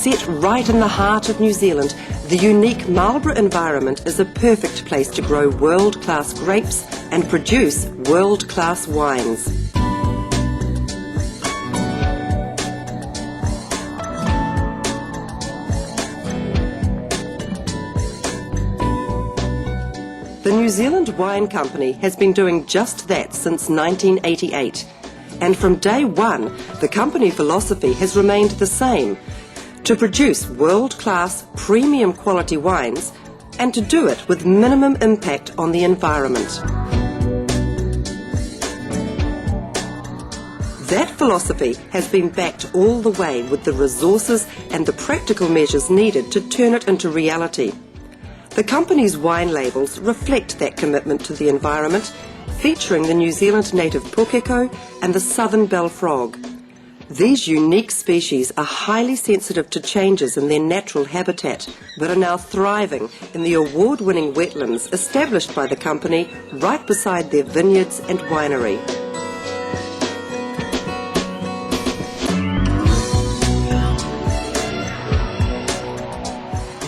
Set right in the heart of New Zealand, the unique Marlborough environment is a perfect place to grow world-class grapes and produce world-class wines. The New Zealand Wine Company has been doing just that since 1988. And from day one, the company philosophy has remained the same: to produce world-class, premium quality wines and to do it with minimum impact on the environment. That philosophy has been backed all the way with the resources and the practical measures needed to turn it into reality. The company's wine labels reflect that commitment to the environment, featuring the New Zealand native pukeko and the southern bell frog. These unique species are highly sensitive to changes in their natural habitat, but are now thriving in the award-winning wetlands established by the company right beside their vineyards and winery.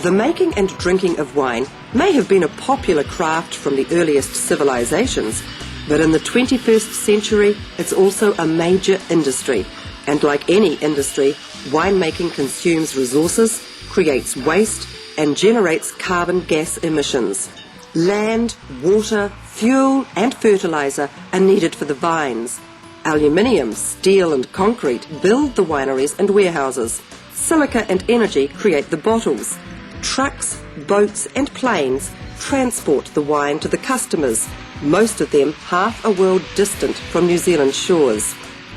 The making and drinking of wine may have been a popular craft from the earliest civilizations, but in the 21st century it's also a major industry. And like any industry, winemaking consumes resources, creates waste, and generates carbon gas emissions. Land, water, fuel, and fertilizer are needed for the vines. Aluminium, steel, and concrete build the wineries and warehouses. Silica and energy create the bottles. Trucks, boats, and planes transport the wine to the customers, most of them half a world distant from New Zealand's shores.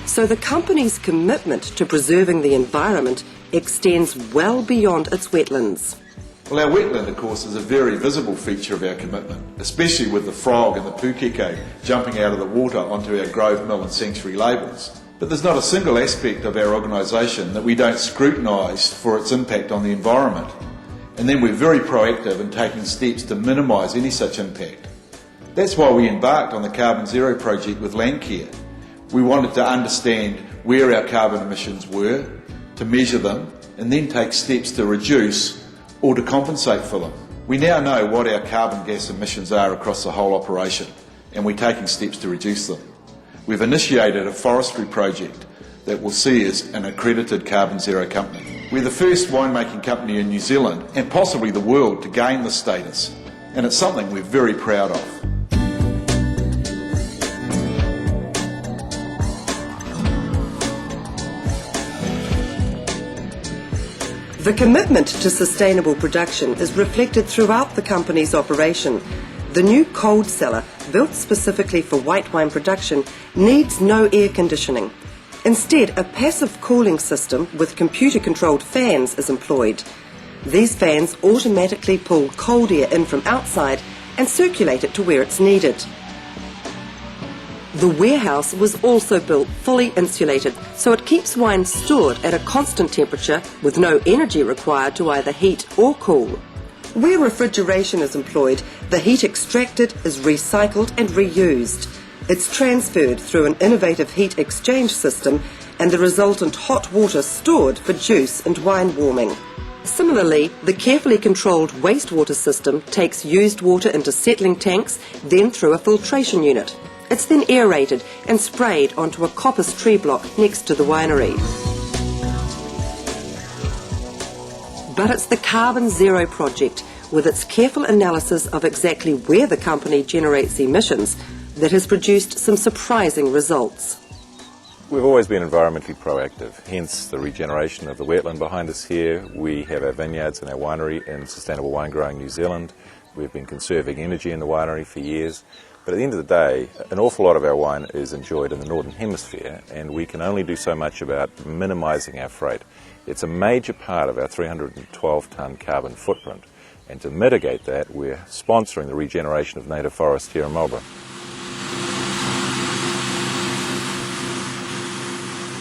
So the company's commitment to preserving the environment extends well beyond its wetlands. Well, our wetland, of course, is a very visible feature of our commitment, especially with the frog and the pukeko jumping out of the water onto our Grove Mill and Sanctuary labels. But there's not a single aspect of our organisation that we don't scrutinise for its impact on the environment. And then we're very proactive in taking steps to minimise any such impact. That's why we embarked on the Carbon Zero project with Landcare. We wanted to understand where our carbon emissions were, to measure them, and then take steps to reduce or to compensate for them. We now know what our carbon gas emissions are across the whole operation, and we're taking steps to reduce them. We've initiated a forestry project that will see us an accredited Carbon Zero company. We're the first winemaking company in New Zealand, and possibly the world, to gain this status, and it's something we're very proud of. The commitment to sustainable production is reflected throughout the company's operation. The new cold cellar, built specifically for white wine production, needs no air conditioning. Instead, a passive cooling system with computer-controlled fans is employed. These fans automatically pull cold air in from outside and circulate it to where it's needed. The warehouse was also built fully insulated, so it keeps wine stored at a constant temperature with no energy required to either heat or cool. Where refrigeration is employed, the heat extracted is recycled and reused. It's transferred through an innovative heat exchange system and the resultant hot water stored for juice and wine warming. Similarly, the carefully controlled wastewater system takes used water into settling tanks, then through a filtration unit. It's then aerated and sprayed onto a coppice tree block next to the winery. But it's the Carbon Zero project, with its careful analysis of exactly where the company generates emissions, that has produced some surprising results. We've always been environmentally proactive, hence the regeneration of the wetland behind us here. We have our vineyards and our winery in Sustainable Wine Growing New Zealand. We've been conserving energy in the winery for years. But at the end of the day, an awful lot of our wine is enjoyed in the Northern Hemisphere, and we can only do so much about minimising our freight. It's a major part of our 312-tonne carbon footprint, and to mitigate that, we're sponsoring the regeneration of native forest here in Marlborough.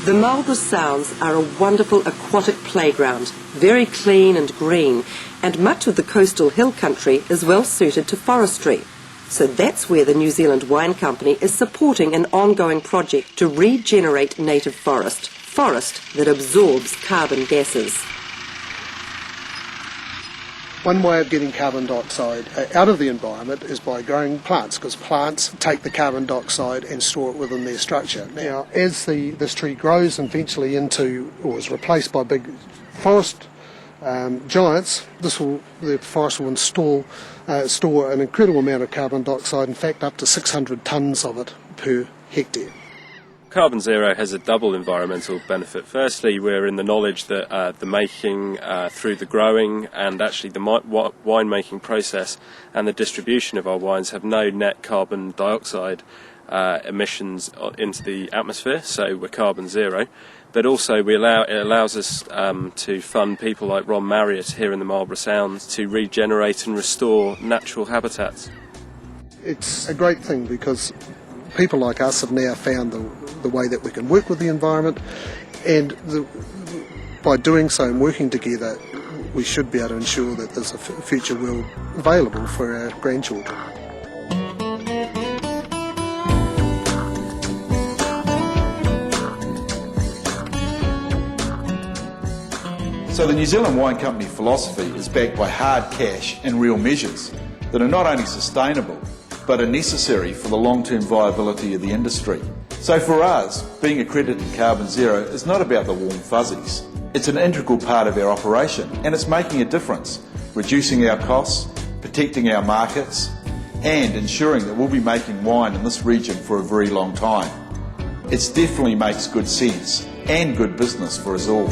The Marlborough Sounds are a wonderful aquatic playground, very clean and green, and much of the coastal hill country is well suited to forestry. So that's where the New Zealand Wine Company is supporting an ongoing project to regenerate native forest that absorbs carbon gases. One way of getting carbon dioxide out of the environment is by growing plants, because plants take the carbon dioxide and store it within their structure. Now, as this tree grows eventually into, or is replaced by big forest giants, the forest will store an incredible amount of carbon dioxide, in fact up to 600 tonnes of it per hectare. Carbon Zero has a double environmental benefit. Firstly, we're in the knowledge that the making through the growing and actually the wine-making process and the distribution of our wines have no net carbon dioxide emissions into the atmosphere, so we're carbon zero. But also it allows us to fund people like Ron Marriott here in the Marlborough Sound to regenerate and restore natural habitats. It's a great thing because people like us have now found the way that we can work with the environment, and by doing so and working together, we should be able to ensure that there's a future world available for our grandchildren. So the New Zealand Wine Company philosophy is backed by hard cash and real measures that are not only sustainable but are necessary for the long-term viability of the industry. So for us, being accredited Carbon Zero is not about the warm fuzzies. It's an integral part of our operation, and it's making a difference, reducing our costs, protecting our markets, and ensuring that we'll be making wine in this region for a very long time. It definitely makes good sense and good business for us all.